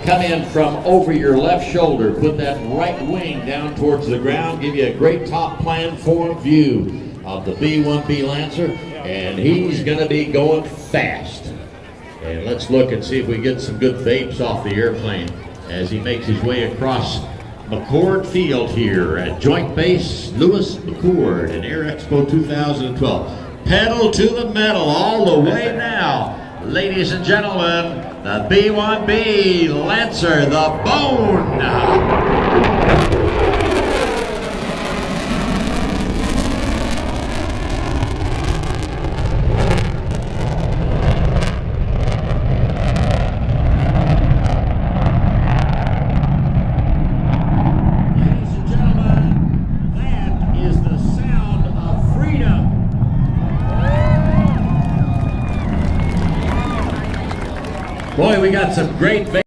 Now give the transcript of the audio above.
come in from over your left shoulder, put that right wing down towards the ground, give you a great top plan form view of the B1-B Lancer, and he's going to be going fast. And let's look and see if we get some good vapes off the airplane as he makes his way across McChord Field here at Joint Base Lewis McChord in Air Expo 2012. Pedal to the metal all the way now. Ladies and gentlemen, the B1-B Lancer, the Bone. Boy, we got some great